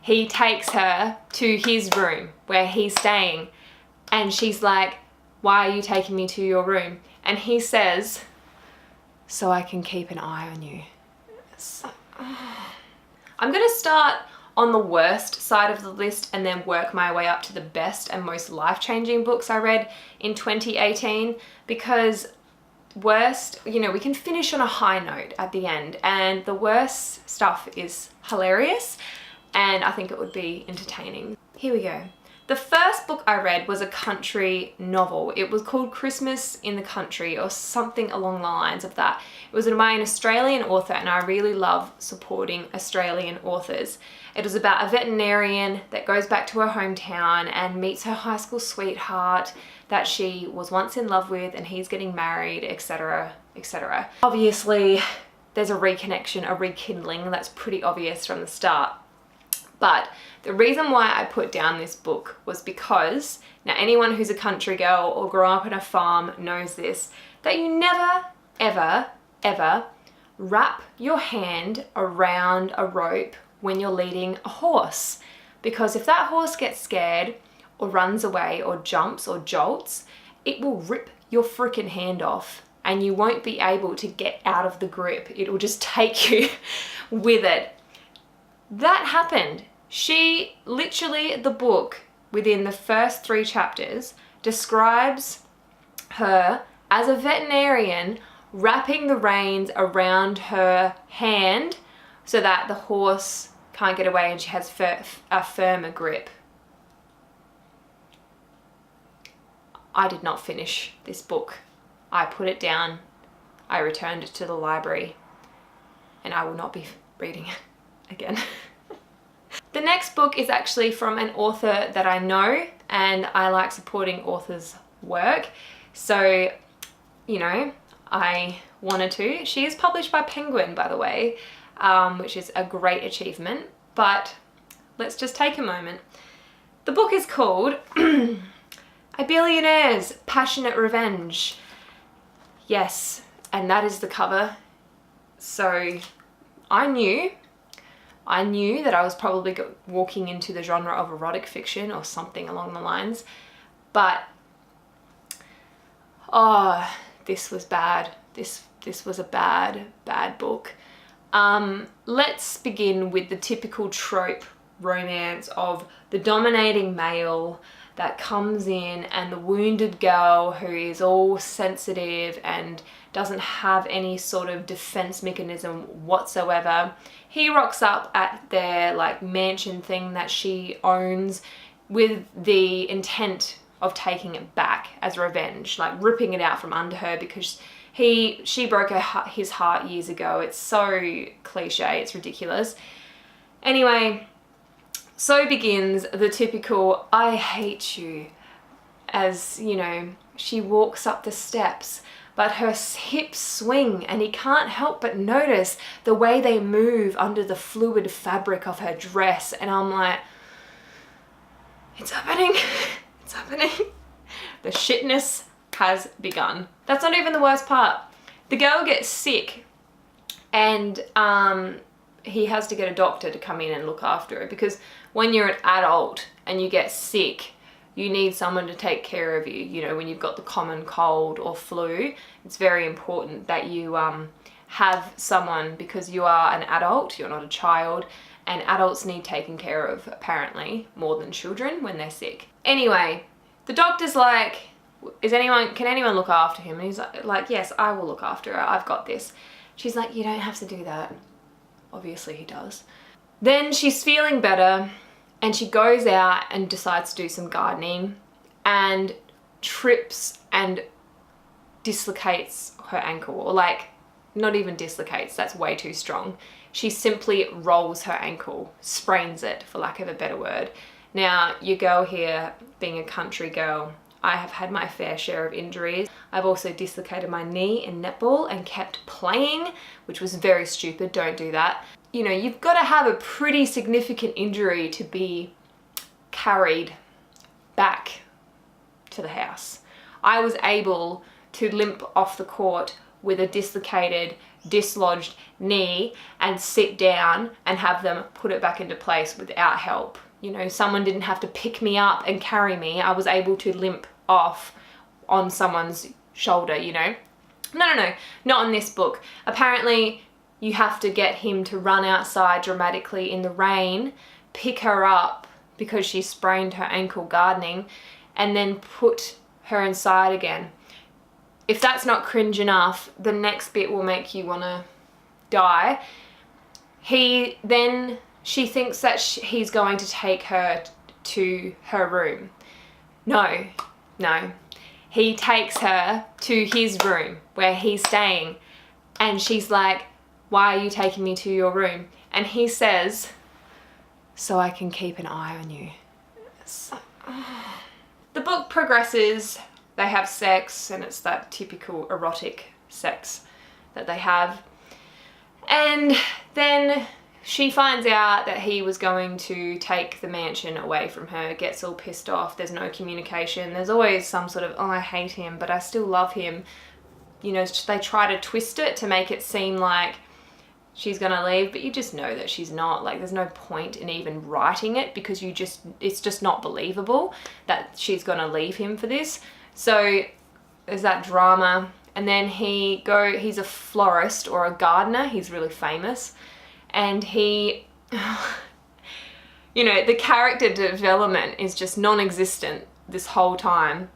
he takes her to his room where he's staying, and she's like, why are you taking me to your room? And he says, so I can keep an eye on you. So, I'm gonna start on the worst side of the list and then work my way up to the best and most life-changing books I read in 2018, because worst, you know, we can finish on a high note at the end, and the worst stuff is hilarious and I think it would be entertaining. Here we go. The first book I read was a country novel. It was called Christmas in the Country or something along the lines of that. It was by an Australian author, and I really love supporting Australian authors. It was about a veterinarian that goes back to her hometown and meets her high school sweetheart that she was once in love with, and he's getting married, etc, etc. Obviously, there's a reconnection, a rekindling, that's pretty obvious from the start. But the reason why I put down this book was because, now anyone who's a country girl or grew up on a farm knows this, that you never, ever, ever wrap your hand around a rope when you're leading a horse. Because if that horse gets scared or runs away or jumps or jolts, it will rip your freaking hand off and you won't be able to get out of the grip. It will just take you with it. That happened. She literally, the book within the first 3 chapters describes her as a veterinarian wrapping the reins around her hand so that the horse can't get away and she has a firmer grip. I did not finish this book. I put it down, I returned it to the library, and I will not be reading it again. The next book is actually from an author that I know, and I like supporting authors' work. So, you know, I wanted to. She is published by Penguin, by the way, which is a great achievement, but let's just take a moment. The book is called A Billionaire's Passionate Revenge. Yes, and that is the cover. So I knew that I was probably walking into the genre of erotic fiction or something along the lines, but oh, this was bad. This was a bad book. Let's begin with the typical trope romance of the dominating male that comes in and the wounded girl who is all sensitive and doesn't have any sort of defense mechanism whatsoever. He rocks up at their like mansion thing that she owns with the intent of taking it back as revenge, like ripping it out from under her because she broke his heart years ago. It's so cliche, it's ridiculous. Anyway, so begins the typical I hate you, as you know, she walks up the steps, but her hips swing and he can't help but notice the way they move under the fluid fabric of her dress. And I'm like, it's happening, it's happening. The shitness has begun. That's not even the worst part. The girl gets sick and he has to get a doctor to come in and look after her, because when you're an adult and you get sick, you need someone to take care of you. You know, when you've got the common cold or flu, it's very important that you have someone, because you are an adult, you're not a child, and adults need taken care of apparently more than children when they're sick. Anyway, the doctor's like, can anyone look after him? And he's like, yes, I will look after her, I've got this. She's like, you don't have to do that. Obviously he does. Then she's feeling better and she goes out and decides to do some gardening and trips and dislocates her ankle, or like, not even dislocates, that's way too strong. She simply rolls her ankle, sprains it for lack of a better word. Now, your girl here, being a country girl, I have had my fair share of injuries. I've also dislocated my knee in netball and kept playing, which was very stupid, don't do that. You know, you've got to have a pretty significant injury to be carried back to the house. I was able to limp off the court with a dislocated dislodged knee and sit down and have them put it back into place without help. You know, someone didn't have to pick me up and carry me. I was able to limp off on someone's shoulder, you know. No, not in this book. Apparently you have to get him to run outside dramatically in the rain, pick her up because she sprained her ankle gardening, and then put her inside again. If that's not cringe enough, the next bit will make you want to die. She thinks that he's going to take her to her room. No. He takes her to his room where he's staying. And she's like, why are you taking me to your room? And he says, so I can keep an eye on you. The book progresses. They have sex, and it's that typical erotic sex that they have. And then she finds out that he was going to take the mansion away from her, gets all pissed off, there's no communication. There's always some sort of, oh, I hate him, but I still love him. You know, they try to twist it to make it seem like she's gonna leave, but you just know that she's not. Like, there's no point in even writing it because it's just not believable that she's gonna leave him for this. So there's that drama. And then he's a florist or a gardener. He's really famous. And he, you know, the character development is just non-existent this whole time.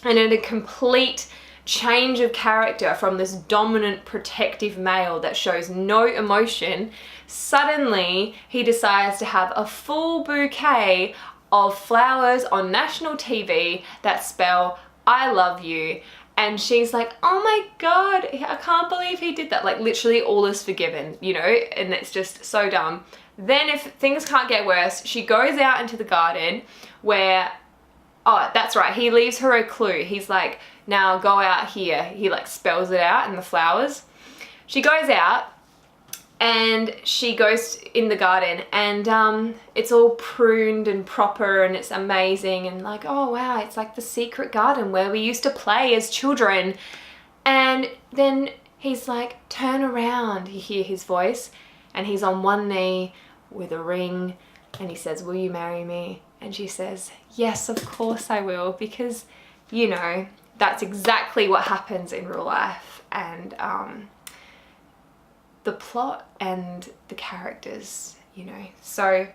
And in a complete change of character from this dominant protective male that shows no emotion, suddenly he decides to have a full bouquet of flowers on national TV that spell, I love you. And she's like, oh my God, I can't believe he did that. Like, literally all is forgiven, you know, and it's just so dumb. Then if things can't get worse, she goes out into the garden where, oh, that's right, he leaves her a clue. He's like, now go out here. He like spells it out in the flowers. She goes out and she goes in the garden, and it's all pruned and proper and it's amazing, and like, oh wow, it's like the secret garden where we used to play as children. And then he's like, turn around, you hear his voice, and he's on one knee with a ring, and he says, will you marry me? And she says, yes, of course I will, because, you know, that's exactly what happens in real life. And the plot and the characters, you know. So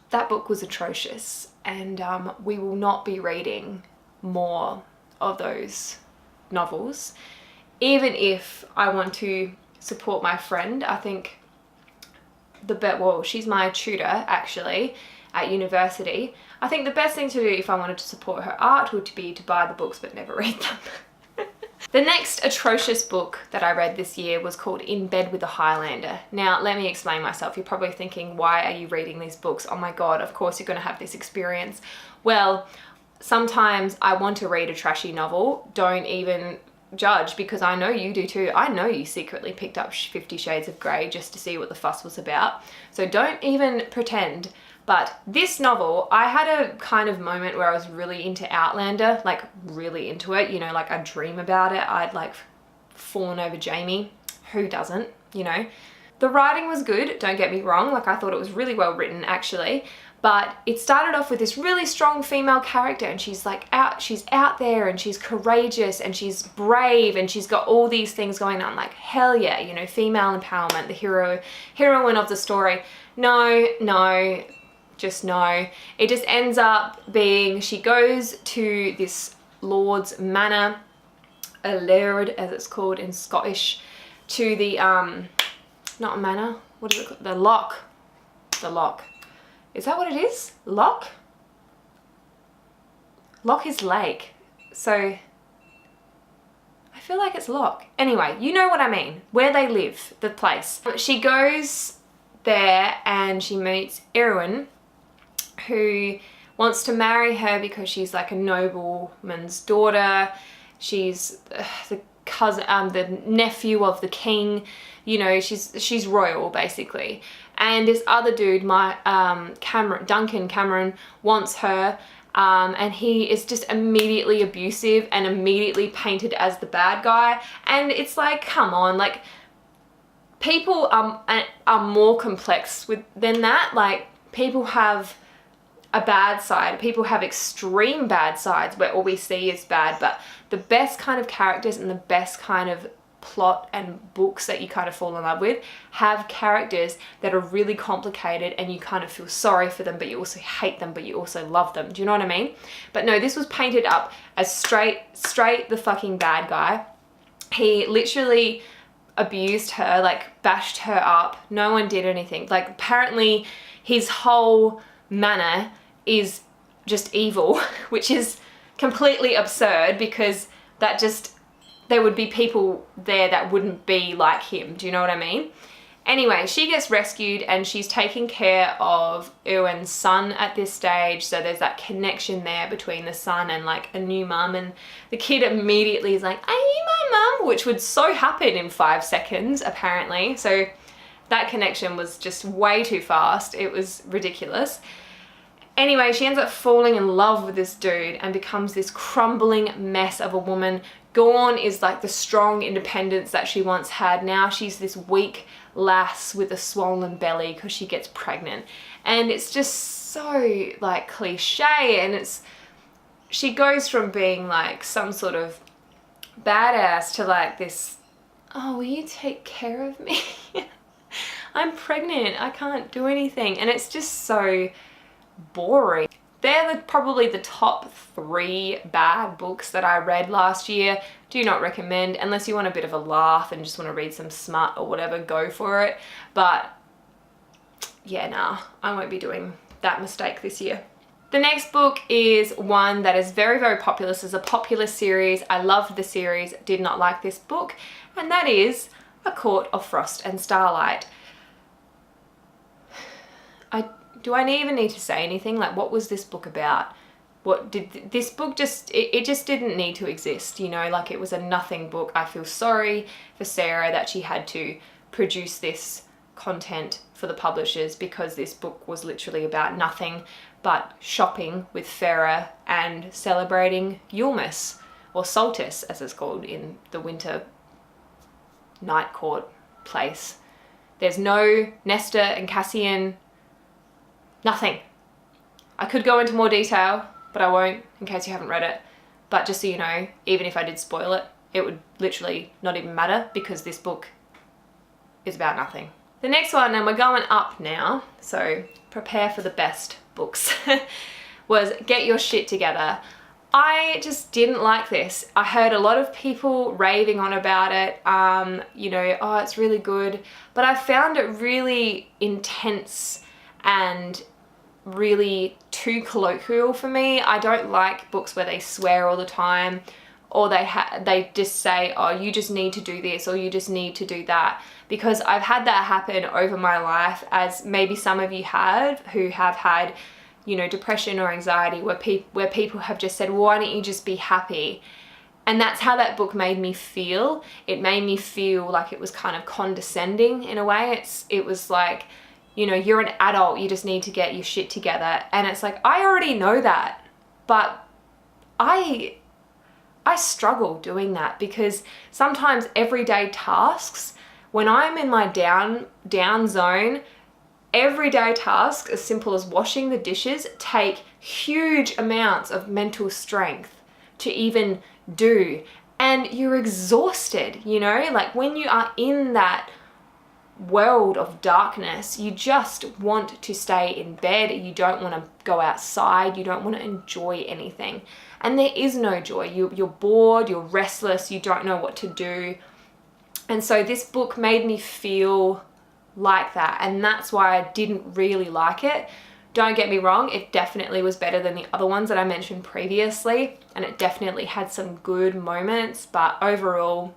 that book was atrocious, and we will not be reading more of those novels. Even if I want to support my friend, I think she's my tutor actually at university. I think the best thing to do if I wanted to support her art would be to buy the books but never read them. The next atrocious book that I read this year was called In Bed with a Highlander. Now, let me explain myself. You're probably thinking, why are you reading these books? Oh my God, of course you're going to have this experience. Well, sometimes I want to read a trashy novel. Don't even judge, because I know you do too. I know you secretly picked up 50 Shades of Grey just to see what the fuss was about. So don't even pretend. But this novel, I had a kind of moment where I was really into Outlander, like really into it, you know, like I'd dream about it. I'd like fawn over Jamie. Who doesn't, you know? The writing was good, don't get me wrong. Like, I thought it was really well written actually, but it started off with this really strong female character, and she's out there, and she's courageous, and she's brave, and she's got all these things going on, like, hell yeah, you know, female empowerment, the heroine of the story. No. Just no. It just ends up being, she goes to this lord's manor, a laird as it's called in Scottish, to the, not a manor, what is it called? The loch. Is that what it is? Loch? Loch is lake. So, I feel like it's loch. Anyway, you know what I mean. Where they live, the place. She goes there and she meets Erwin, who wants to marry her because she's like a nobleman's daughter. She's the cousin, the nephew of the king. You know, she's royal basically. And this other dude, Duncan Cameron, wants her and he is just immediately abusive and immediately painted as the bad guy. And it's like, come on, like, people are more complex than that. Like, people have a bad side, people have extreme bad sides where all we see is bad, but the best kind of characters and the best kind of plot and books that you kind of fall in love with have characters that are really complicated and you kind of feel sorry for them, but you also hate them, but you also love them. Do you know what I mean? But no, this was painted up as straight the fucking bad guy. He literally abused her, like bashed her up. No one did anything. Like, apparently his whole manner is just evil, which is completely absurd, because that just, there would be people there that wouldn't be like him. Do you know what I mean? Anyway, she gets rescued and she's taking care of Ewan's son at this stage. So there's that connection there between the son and like a new mum. And the kid immediately is like, "Are you my mum?" Which would so happen in 5 seconds, apparently. So that connection was just way too fast. It was ridiculous. Anyway, she ends up falling in love with this dude and becomes this crumbling mess of a woman. Gorn is like the strong independence that she once had. Now she's this weak lass with a swollen belly because she gets pregnant. And it's just so like cliche, and she goes from being like some sort of badass to like this, "Oh, will you take care of me? I'm pregnant, I can't do anything." And it's just so boring. They're probably the top 3 bad books that I read last year. Do not recommend, unless you want a bit of a laugh and just want to read some smut or whatever, go for it. But yeah, nah, I won't be doing that mistake this year. The next book is one that is very, very popular. This is a popular series. I loved the series, did not like this book, and that is A Court of Frost and Starlight. Do I even need to say anything? Like, what was this book about? What did this book just, it just didn't need to exist, you know? Like, it was a nothing book. I feel sorry for Sarah that she had to produce this content for the publishers, because this book was literally about nothing but shopping with Farah and celebrating Yulemas, or Solstice as it's called in the winter night court place. There's no Nesta and Cassian. Nothing. I could go into more detail, but I won't in case you haven't read it. But just so you know, even if I did spoil it, it would literally not even matter, because this book is about nothing. The next one, and we're going up now, so prepare for the best books, was Get Your Shit Together. I just didn't like this. I heard a lot of people raving on about it, you know, "Oh, it's really good," but I found it really intense and really too colloquial for me. I don't like books where they swear all the time, or they just say, "Oh, you just need to do this," or "You just need to do that," because I've had that happen over my life, as maybe some of you have, who have had, you know, depression or anxiety, where people have just said, "Why don't you just be happy?" And that's how that book made me feel. It made me feel like it was kind of condescending in a way. It was like, you know, "You're an adult, you just need to get your shit together." And it's like, I already know that, but I struggle doing that, because sometimes everyday tasks, when I'm in my down zone, everyday tasks as simple as washing the dishes take huge amounts of mental strength to even do. And you're exhausted, you know? Like, when you are in that world of darkness, you just want to stay in bed. You don't want to go outside. You don't want to enjoy anything. And there is no joy. You're bored, you're restless, you don't know what to do. And so this book made me feel like that, and that's why I didn't really like it. Don't get me wrong, it definitely was better than the other ones that I mentioned previously, and it definitely had some good moments, but overall,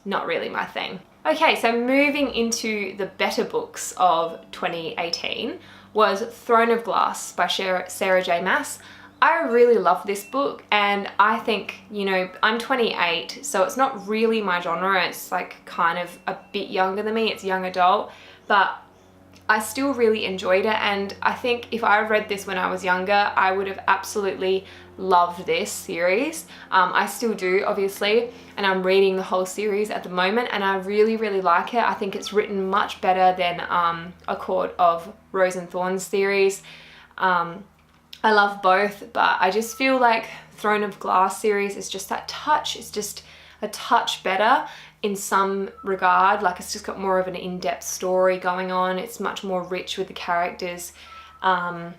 not really my thing. Okay, so moving into the better books of 2018 was Throne of Glass by Sarah J. Maas. I really love this book, and I think, you know, I'm 28, so it's not really my genre. It's like kind of a bit younger than me. It's young adult, but I still really enjoyed it, and I think if I read this when I was younger, I would have absolutely loved this series. I still do, obviously, and I'm reading the whole series at the moment, and I really, really like it. I think it's written much better than A Court of Rose and Thorns series. I love both, but I just feel like Throne of Glass series is just that touch. It's just a touch better in some regard. Like, it's just got more of an in-depth story going on. It's much more rich with the characters. And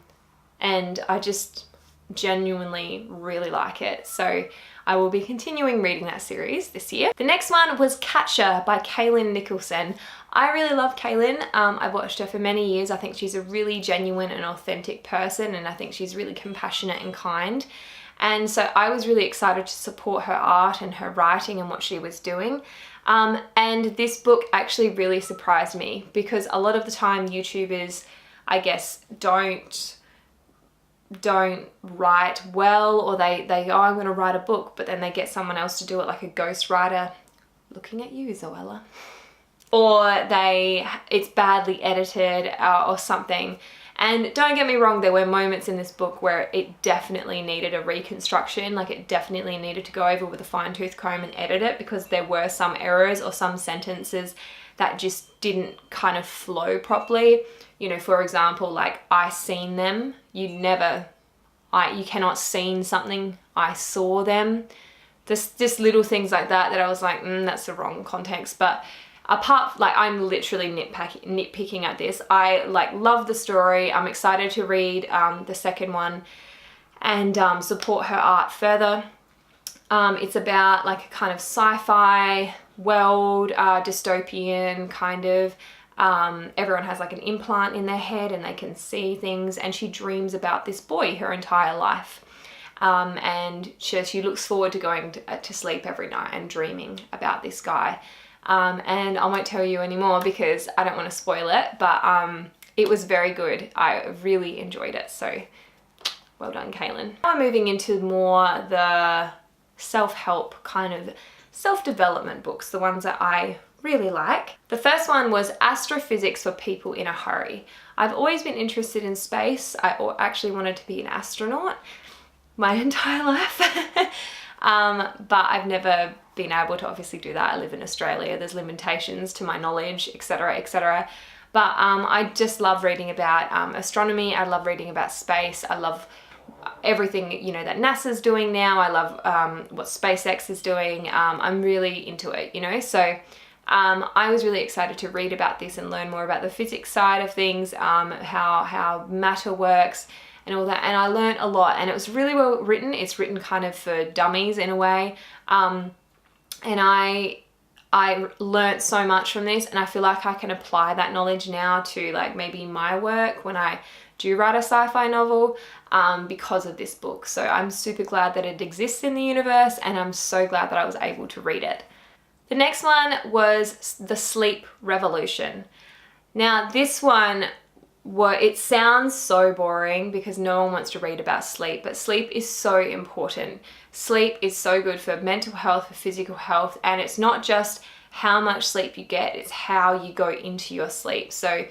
I just genuinely really like it. So I will be continuing reading that series this year. The next one was Catcher by Kaylin Nicholson. I really love Kaylin. I've watched her for many years. I think she's a really genuine and authentic person, and I think she's really compassionate and kind. And so I was really excited to support her art and her writing and what she was doing. And this book actually really surprised me, because a lot of the time YouTubers, I guess, don't write well, or they go, I'm going to write a book, but then they get someone else to do it, like a ghostwriter. Looking at you, Zoella. Or it's badly edited or something. And don't get me wrong, there were moments in this book where it definitely needed a reconstruction. Like, it definitely needed to go over with a fine-tooth comb and edit it, because there were some errors or some sentences that just didn't kind of flow properly. You know, for example, like, I seen them. You cannot seen something. I saw them. Just little things like that I was like, that's the wrong context. But I'm literally nitpicking at this. I love the story. I'm excited to read the second one and support her art further. It's about like a kind of sci-fi world, dystopian kind of. Everyone has like an implant in their head and they can see things, and she dreams about this boy her entire life. And she looks forward to going to sleep every night and dreaming about this guy. And I won't tell you anymore because I don't want to spoil it, but it was very good. I really enjoyed it, so well done, Kaylin. Now I'm moving into more the self-help kind of self-development books, the ones that I really like. The first one was Astrophysics for People in a Hurry. I've always been interested in space. I actually wanted to be an astronaut my entire life. But I've never been able to obviously do that. I live in Australia. There's limitations to my knowledge, etc., etc. But I just love reading about astronomy. I love reading about space. I love everything, you know, that NASA's doing now. I love what SpaceX is doing. I'm really into it, you know. So I was really excited to read about this and learn more about the physics side of things, how matter works and all that. And I learned a lot, and it was really well written. It's written kind of for dummies in a way. And I learnt so much from this, and I feel like I can apply that knowledge now to like maybe my work when I do write a sci-fi novel, because of this book. So I'm super glad that it exists in the universe, and I'm so glad that I was able to read it. The next one was The Sleep Revolution. Now this one, it sounds so boring because no one wants to read about sleep, but sleep is so important. Sleep is so good for mental health, for physical health, and it's not just how much sleep you get, it's how you go into your sleep. So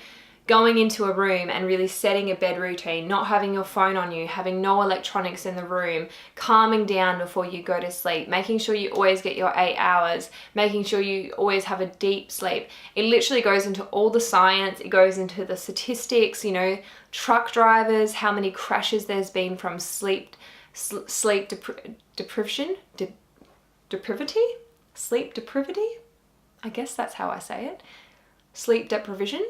going into a room and really setting a bed routine, not having your phone on you, having no electronics in the room, calming down before you go to sleep, making sure you always get your 8 hours, making sure you always have a deep sleep. It literally goes into all the science, it goes into the statistics, you know, truck drivers, how many crashes there's been from sleep deprivation? Sleep deprivity? I guess that's how I say it. Sleep deprivation.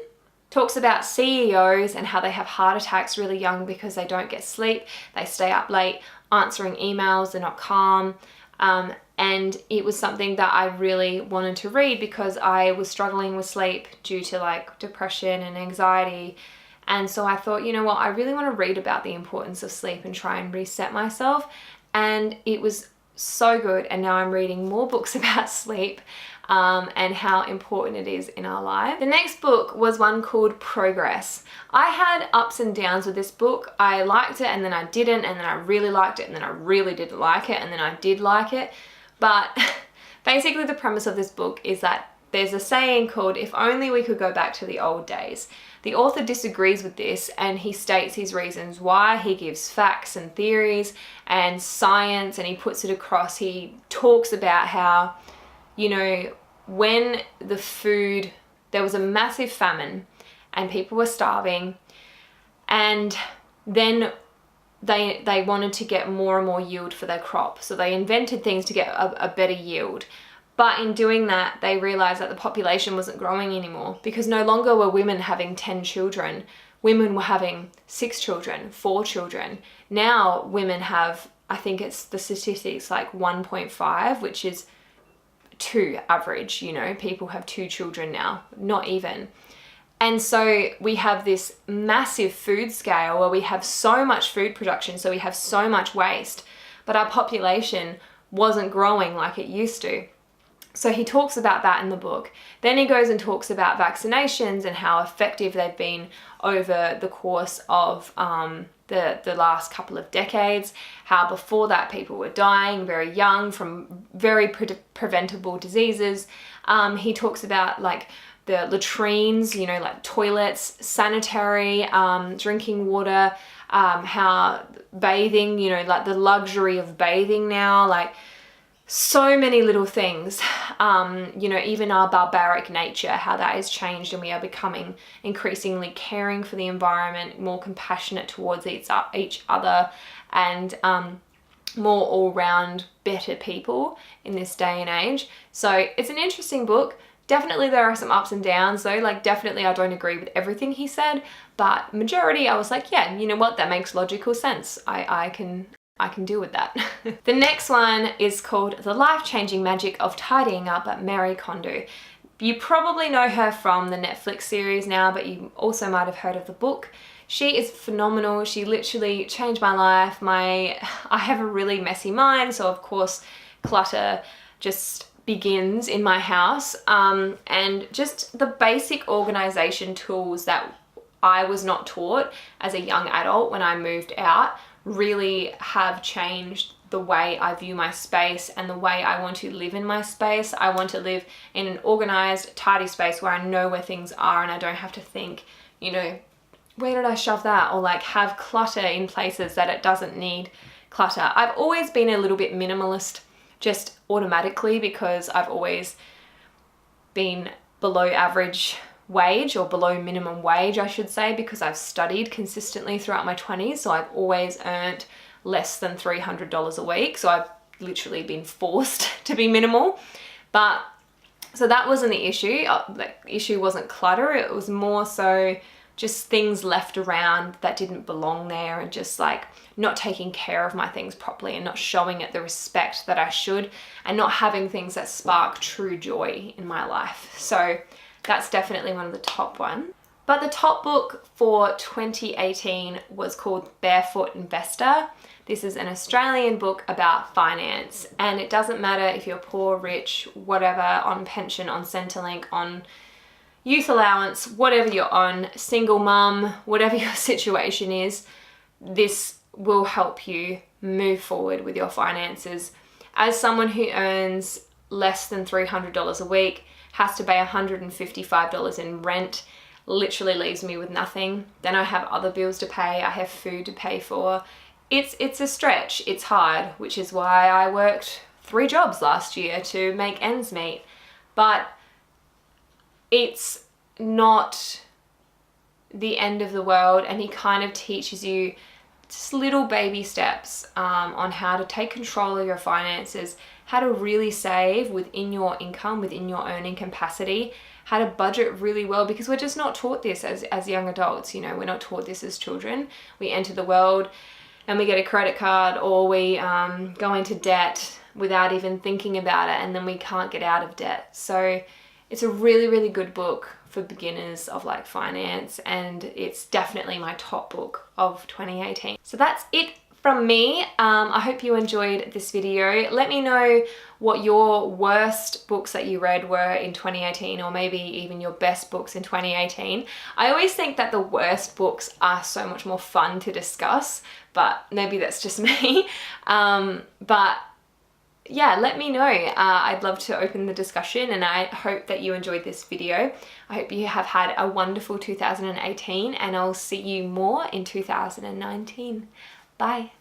Talks about CEOs and how they have heart attacks really young because they don't get sleep. They stay up late answering emails, they're not calm. And it was something that I really wanted to read because I was struggling with sleep due to like depression and anxiety. And so I thought, you know what, I really want to read about the importance of sleep and try and reset myself. And it was so good. And now I'm reading more books about sleep. And how important it is in our life. The next book was one called Progress. I had ups and downs with this book. I liked it and then I didn't, and then I really liked it and then I really didn't like it, and then I did like it. But basically the premise of this book is that there's a saying called, "If only we could go back to the old days." The author disagrees with this, and he states his reasons why. He gives facts and theories and science, and he puts it across. He talks about how, you know, when there was a massive famine and people were starving, and then they wanted to get more and more yield for their crop. So they invented things to get a better yield. But in doing that, they realized that the population wasn't growing anymore, because no longer were women having 10 children. Women were having 6 children, 4 children. Now women have, I think it's the statistics like 1.5, which is 2 average, you know, people have 2 children now, not even. And so we have this massive food scale where we have so much food production, so we have so much waste, but our population wasn't growing like it used to. So he talks about that in the book. Then he goes and talks about vaccinations and how effective they've been over the course of the last couple of decades, how before that people were dying very young from very preventable diseases. He talks about like the latrines, you know, like toilets, sanitary, drinking water, how bathing, you know, like the luxury of bathing now, like so many little things, you know, even our barbaric nature, how that has changed, and we are becoming increasingly caring for the environment, more compassionate towards each other, and more all-round better people in this day and age. So it's an interesting book. Definitely there are some ups and downs though, like definitely I don't agree with everything he said, but majority I was like, yeah, you know what, that makes logical sense. I can deal with that. The next one is called The Life-Changing Magic of Tidying Up by Marie Kondo. You probably know her from the Netflix series now, but you also might have heard of the book. She is phenomenal. She literally changed my life. I have a really messy mind, so of course clutter just begins in my house, and just the basic organization tools that I was not taught as a young adult when I moved out really have changed the way I view my space and the way I want to live in my space. I want to live in an organized, tidy space where I know where things are and I don't have to think, you know, where did I shove that? Or like have clutter in places that it doesn't need clutter. I've always been a little bit minimalist just automatically because I've always been below average wage, or below minimum wage I should say, because I've studied consistently throughout my 20s, so I've always earned less than $300 a week, so I've literally been forced to be minimal. But so that wasn't the issue. The issue wasn't clutter, it was more so just things left around that didn't belong there, and just like not taking care of my things properly and not showing it the respect that I should, and not having things that spark true joy in my life. So that's definitely one of the top ones. But the top book for 2018 was called Barefoot Investor. This is an Australian book about finance, and it doesn't matter if you're poor, rich, whatever, on pension, on Centrelink, on youth allowance, whatever you're on, single mum, whatever your situation is, this will help you move forward with your finances. As someone who earns less than $300 a week, has to pay $155 in rent, literally leaves me with nothing. Then I have other bills to pay, I have food to pay for. It's a stretch, it's hard, which is why I worked 3 jobs last year to make ends meet. But it's not the end of the world, and he kind of teaches you just little baby steps on how to take control of your finances, how to really save within your income, within your earning capacity, how to budget really well, because we're just not taught this as young adults. You know, we're not taught this as children. We enter the world and we get a credit card, or we go into debt without even thinking about it, and then we can't get out of debt. So it's a really, really good book for beginners of like finance, and it's definitely my top book of 2018. So that's it from me. I hope you enjoyed this video. Let me know what your worst books that you read were in 2018, or maybe even your best books in 2018. I always think that the worst books are so much more fun to discuss, but maybe that's just me. But yeah, let me know. I'd love to open the discussion, and I hope that you enjoyed this video. I hope you have had a wonderful 2018, and I'll see you more in 2019. Bye.